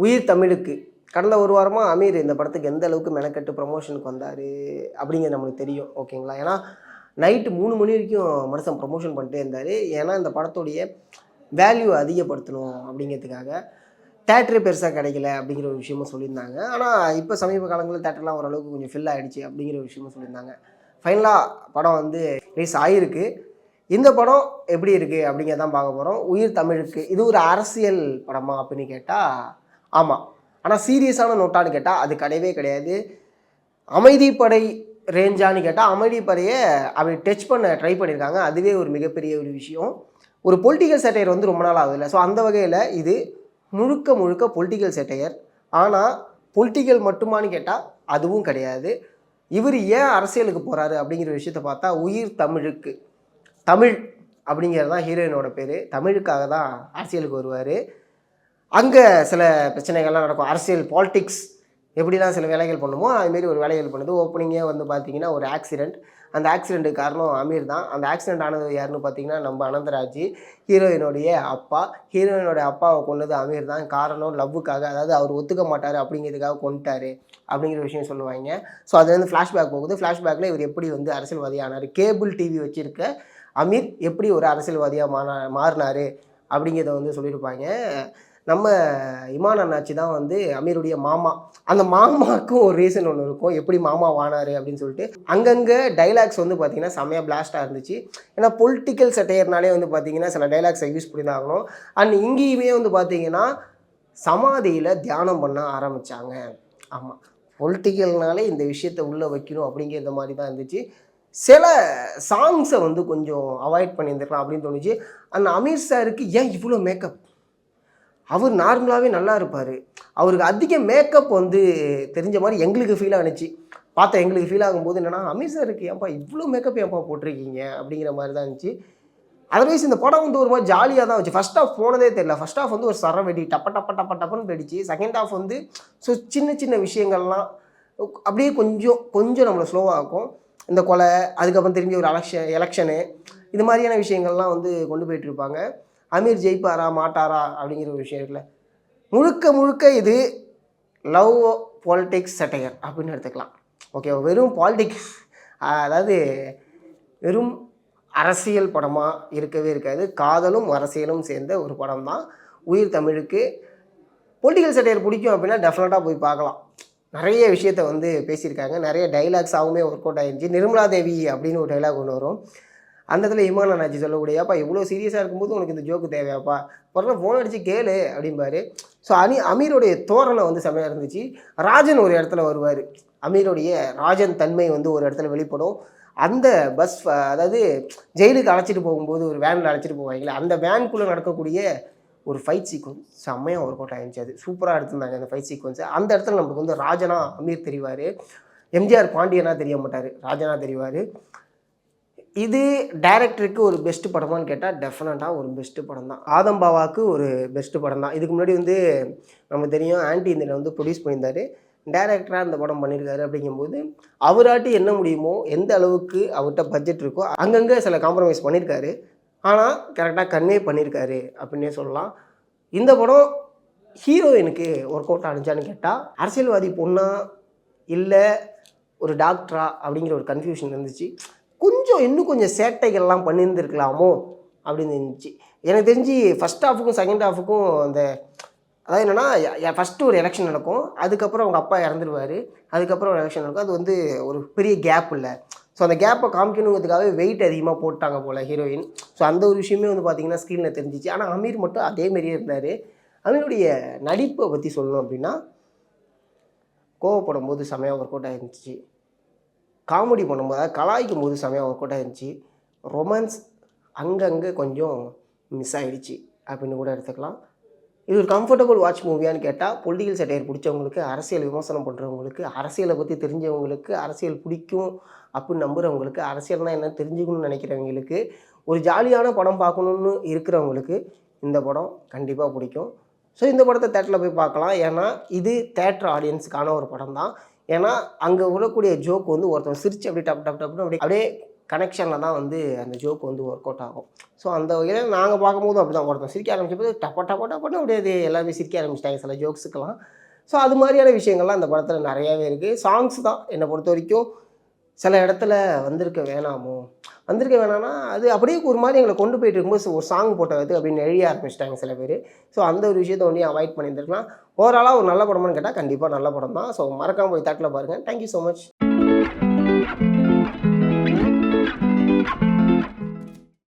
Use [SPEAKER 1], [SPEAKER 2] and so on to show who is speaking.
[SPEAKER 1] உயிர் தமிழுக்கு கடந்த ஒரு வாரமாக அமீர் இந்த படத்துக்கு எந்த அளவுக்கு மெனக்கட்டு ப்ரமோஷனுக்கு வந்தார் அப்படிங்கிறது நம்மளுக்கு தெரியும். ஓகேங்களா? ஏன்னா நைட்டு 3 மணி வரைக்கும் மனுஷன் ப்ரமோஷன் பண்ணிட்டே இருந்தார். ஏன்னா இந்த படத்துடைய வேல்யூ அதிகப்படுத்தணும் அப்படிங்கிறதுக்காக. தேட்டரே பெருசாக கிடைக்கல அப்படிங்கிற ஒரு விஷயமும் சொல்லியிருந்தாங்க. ஆனால் இப்போ சமீப காலங்களில் தேட்டர்லாம் ஓரளவுக்கு கொஞ்சம் ஃபில் ஆகிடுச்சு அப்படிங்கிற ஒரு விஷயமும் சொல்லியிருந்தாங்க. ஃபைனலாக படம் வந்து ரிலீஸ் ஆகிருக்கு. இந்த படம் எப்படி இருக்குது அப்படிங்கிறதான் பார்க்க போகிறோம். உயிர் தமிழுக்கு இது ஒரு அரசியல் படமா அப்படின்னு கேட்டால் ஆமாம். ஆனால் சீரியஸான நோட்டான்னு கேட்டால் அது கிடையவே கிடையாது. அமைதிப்படை ரேஞ்சான்னு கேட்டால் அமைதிப்படையை அப்படி டச் பண்ண ட்ரை பண்ணியிருக்காங்க. அதுவே ஒரு மிகப்பெரிய ஒரு விஷயம். ஒரு பொலிட்டிக்கல் சேட்டையர் வந்து ரொம்ப நாள் ஆகுதுல்ல. ஸோ அந்த வகையில் இது முழுக்க முழுக்க பொலிட்டிக்கல் சேட்டையர். ஆனால் பொலிட்டிக்கல் மட்டுமானு கேட்டால் அதுவும் கிடையாது. இவர் ஏன் அரசியலுக்கு போகிறாரு அப்படிங்கிற விஷயத்தை பார்த்தா உயிர் தமிழுக்கு, தமிழ் அப்படிங்கிறது தான் ஹீரோயினோட பேர். தமிழுக்காக தான் அரசியலுக்கு வருவார். அங்கே சில பிரச்சனைகள்லாம் நடக்கும். அரசியல் பாலிட்டிக்ஸ் எப்படிலாம் சில வேலைகள் பண்ணுமோ அதுமாரி ஒரு வேலைகள் பண்ணுது. ஓப்பனிங்கே வந்து பார்த்திங்கன்னா ஒரு ஆக்சிடெண்ட். அந்த ஆக்சிடெண்ட்டுக்கு காரணம் அமீர் தான். அந்த ஆக்சிடெண்ட் ஆனது யாருன்னு பார்த்தீங்கன்னா நம்ம அனந்தராஜ், ஹீரோயினுடைய அப்பா. ஹீரோயினோட அப்பாவை கொண்டது அமீர் தான். காரணம் லவ்வுக்காக, அதாவது அவர் ஒத்துக்க மாட்டார் அப்படிங்கிறதுக்காக கொண்டுட்டார் அப்படிங்கிற விஷயம் சொல்லுவாங்க. ஸோ அதுலேருந்து ஃப்ளாஷ்பேக் போகுது. ஃப்ளாஷ்பேக்கில் இவர் எப்படி வந்து அரசியல்வாதி ஆனார், கேபிள் டிவி வச்சுருக்க அமீர் எப்படி ஒரு அரசியல்வாதியாக மாறினார் அப்படிங்கிறத வந்து சொல்லியிருப்பாங்க. நம்ம இமான் அண்ணாச்சி தான் வந்து அமீருடைய மாமா. அந்த மாமாவுக்கும் ஒரு ரீசன் ஒன்று இருக்கும், எப்படி மாமா வானார் அப்படின்னு சொல்லிட்டு. அங்கங்கே டைலாக்ஸ் வந்து பார்த்திங்கன்னா செம்மையாக பிளாஸ்டாக இருந்துச்சு. ஏன்னா பொலிட்டிக்கல் செட்டையர்னாலே வந்து பார்த்திங்கன்னா சில டைலாக்ஸை யூஸ் பண்ணி தான் ஆகணும். அண்ட் இங்கேயுமே வந்து பார்த்திங்கன்னா சமாதியில் தியானம் பண்ண ஆரம்பித்தாங்க. ஆமாம், பொலிட்டிக்கல்னாலே இந்த விஷயத்தை உள்ளே வைக்கணும் அப்படிங்கிற மாதிரி தான் இருந்துச்சு. சில சாங்ஸை வந்து கொஞ்சம் அவாய்ட் பண்ணியிருந்துருக்கலாம் அப்படின்னு தோணுச்சு. அந்த அமீர் சாருக்கு ஏன் இவ்வளோ மேக்கப்? அவர் நார்மலாகவே நல்லா இருப்பார். அவருக்கு அதிக மேக்கப் வந்து தெரிஞ்ச மாதிரி எங்களுக்கு ஃபீல் ஆனிச்சு. பார்த்தா எங்களுக்கு ஃபீல் ஆகும்போது என்னென்னா, அமீர் சாருக்கு ஏன்ப்பா இவ்வளோ மேக்கப் ஏன்ப்பா போட்டிருக்கீங்க அப்படிங்கிற மாதிரி தான் இருந்துச்சு. அதர்வைஸ் இந்த படம் வந்து ஒரு மாதிரி ஜாலியாக தான் வச்சு. ஃபஸ்ட் ஹாஃப் போனதே தெரியல. ஃபஸ்ட் ஹாஃப் வந்து ஒரு சரவெடி டப்பன்னு போயிடுச்சு. செகண்ட் ஹாஃப் வந்து ஸோ சின்ன சின்ன விஷயங்கள்லாம் அப்படியே கொஞ்சம் நம்மளை ஸ்லோவாகும். இந்த கொலை, அதுக்கப்புறம் திரும்பி ஒரு எலெக்ஷனு, இது மாதிரியான விஷயங்கள்லாம் வந்து கொண்டு போயிட்டுருப்பாங்க. அமீர் ஜெயிப்பாரா மாட்டாரா அப்படிங்கிற ஒரு விஷயம் இருக்குல்ல. முழுக்க இது லவ் பாலிடிக்ஸ் சட்டையர் அப்படின்னு எடுத்துக்கலாம். ஓகே, வெறும் பாலிடிக்ஸ், அதாவது வெறும் அரசியல் படமாக இருக்கவே இருக்காது. காதலும் அரசியலும் சேர்ந்த ஒரு படம் தான் உயிர் தமிழுக்கு. பொலிட்டிக்கல் சட்டையர் பிடிக்கும் அப்படின்னா டெஃபினட்டாக போய் பார்க்கலாம். நிறைய விஷயத்தை வந்து பேசியிருக்காங்க. நிறைய டைலாக்ஸாகவுமே ஒர்க் அவுட் ஆகிருந்துச்சு. நிர்மலா தேவி அப்படின்னு ஒரு டைலாக் ஒன்று வரும். அந்த இடத்துல இமான் அண்ணாச்சி சொல்லக்கூடியப்பா இவ்வளோ சீரியஸாக இருக்கும்போது உனக்கு இந்த ஜோக்கு தேவையாப்பா, பிறகு ஃபோன் அடித்து கேளு அப்படிம்பாரு. ஸோ அமீருடைய தோரணை வந்து செமையாக இருந்துச்சு. ராஜன் ஒரு இடத்துல வருவார். அமீருடைய ராஜன் தன்மை வந்து ஒரு இடத்துல வெளிப்படும். அந்த பஸ், அதாவது ஜெயிலுக்கு அழைச்சிட்டு போகும்போது ஒரு வேனில் அழைச்சிட்டு போவாங்களே, அந்த வேனுக்குள்ளே நடக்கக்கூடிய ஒரு ஃபைட் சீக்வன்ஸ் செம்மையாக ஒர்க் அவுட் ஆகிருந்துச்சு. அது சூப்பராக எடுத்திருந்தாங்க அந்த ஃபைட் சீக்வன்ஸை. அந்த இடத்துல நமக்கு வந்து ராஜனா அமீர் தெரிவார். எம்ஜிஆர் பாண்டியனாக தெரிய மாட்டார், ராஜனா தெரிவார். இது டைரக்டருக்கு ஒரு பெஸ்ட் படமான்னு கேட்டால் டெஃபினட்டாக ஒரு பெஸ்ட்டு படம் தான். ஆதம் பாவாவுக்கு ஒரு பெஸ்ட்டு படம் தான். இதுக்கு முன்னாடி வந்து நமக்கு தெரியும் ஆன்டி இந்தியில் வந்து ப்ரொடியூஸ் பண்ணியிருந்தார். டைரக்டராக இந்த படம் பண்ணியிருக்காரு. அப்படிங்கும்போது அவராட்டி என்ன முடியுமோ, எந்த அளவுக்கு அவர்கிட்ட பட்ஜெட் இருக்கோ அங்கங்கே சில காம்ப்ரமைஸ் பண்ணியிருக்காரு. ஆனால் கரெக்டாக கன்வே பண்ணியிருக்காரு அப்படின்னே சொல்லலாம். இந்த படம் ஹீரோயினுக்கு ஒர்க் அவுட் ஆனிச்சான்னு கேட்டால் அரசியல்வாதி பொண்ணா இல்லை ஒரு டாக்டரா அப்படிங்கிற ஒரு கன்ஃபியூஷன் இருந்துச்சு. இன்னும் கொஞ்சம் சேட்டைகள்லாம் பண்ணியிருந்துருக்கலாமோ அப்படின்னு இருந்துச்சு. எனக்கு தெரிஞ்சு ஃபஸ்ட் ஹாஃபுக்கும் செகண்ட் ஹாஃபுக்கும் அந்த, அதாவது என்னென்னா, ஃபஸ்ட்டு ஒரு எலெக்ஷன் நடக்கும், அதுக்கப்புறம் அவங்க அப்பா இறந்துருவார், அதுக்கப்புறம் ஒரு எலெக்ஷன் நடக்கும். அது வந்து ஒரு பெரிய கேப் இல்லை. ஸோ அந்த கேப்பை காமிக்கணுங்கிறதுக்காகவே வெயிட் அதிகமாக போட்டாங்க போல் ஹீரோயின். ஸோ அந்த ஒரு விஷயமே வந்து பார்த்திங்கன்னா ஸ்க்ரீனில் தெரிஞ்சிச்சு. ஆனால் அமீர் மட்டும் அதேமாரியே இருந்தார். அமீருடைய நடிப்பை பற்றி சொல்லணும் அப்படின்னா, கோவப்படும் போது செமையாக ஒர்க் அவுட் ஆகிருந்துச்சு. காமெடி பண்ணும்போது, அதாவது கலாய்க்கும் போது செமையாக ஒர்க் அவுட் ஆகிருந்துச்சு. ரொமான்ஸ் அங்கங்கே கொஞ்சம் மிஸ் ஆகிடுச்சு அப்படின்னு கூட எடுத்துக்கலாம். இது ஒரு கம்ஃபர்டபுள் வாட்ச் மூவியான்னு கேட்டால், பொலிட்டிக்கல் சட்டையர் பிடிச்சவங்களுக்கு, அரசியல் விமர்சனம் பண்ணுறவங்களுக்கு, அரசியலை பற்றி தெரிஞ்சவங்களுக்கு, அரசியல் பிடிக்கும் அப்படின்னு நம்புகிறவங்களுக்கு, அரசியல்னால் என்ன தெரிஞ்சுக்கணும்னு நினைக்கிறவங்களுக்கு, ஒரு ஜாலியான படம் பார்க்கணுன்னு இருக்கிறவங்களுக்கு இந்த படம் கண்டிப்பாக பிடிக்கும். ஸோ இந்த படத்தை தேட்டரில் போய் பார்க்கலாம். ஏன்னா இது தேட்டர் ஆடியன்ஸுக்கான ஒரு படம் தான். ஏன்னா அங்கே விடக்கூடிய ஜோக் வந்து ஒருத்தன் சிரித்து அப்படியே டப்புன்னு அப்படியே கனெக்ஷனில் தான் வந்து அந்த ஜோக் வந்து ஒர்க் அவுட் ஆகும். ஸோ அந்த வகையில் நாங்கள் பார்க்கும்போது அப்படி தான் ஒருத்தன் சிரிக்க ஆரம்பிச்சபோது டப்பன்னு அப்படியே எல்லாருமே சிரிக்க ஆரம்பிச்சிட்டாங்க சில ஜோக்ஸுக்கெல்லாம். ஸோ அது மாதிரியான விஷயங்கள்லாம் அந்த படத்தில் நிறையாவே இருக்குது. சாங்ஸ் தான் என்னை பொறுத்த வரைக்கும் சில இடத்துல வந்திருக்க வேணாம்னா அது அப்படியே ஒரு மாதிரி எங்களை கொண்டு போயிட்டு இருக்கும்போது ஒரு சாங் போட்டது அப்படின்னு எழுத ஆரம்பிச்சிட்டாங்க சில பேர். ஸோ அந்த ஒரு விஷயத்தை ஒன்றையும் அவாய்ட் பண்ணியிருந்துருக்கலாம். ஓவராலாக ஒரு நல்ல படமானு கேட்டால் கண்டிப்பாக நல்ல படம் தான். ஸோ மறக்காமல் போய் தேட்டரில் பாருங்கள். Thank you so much.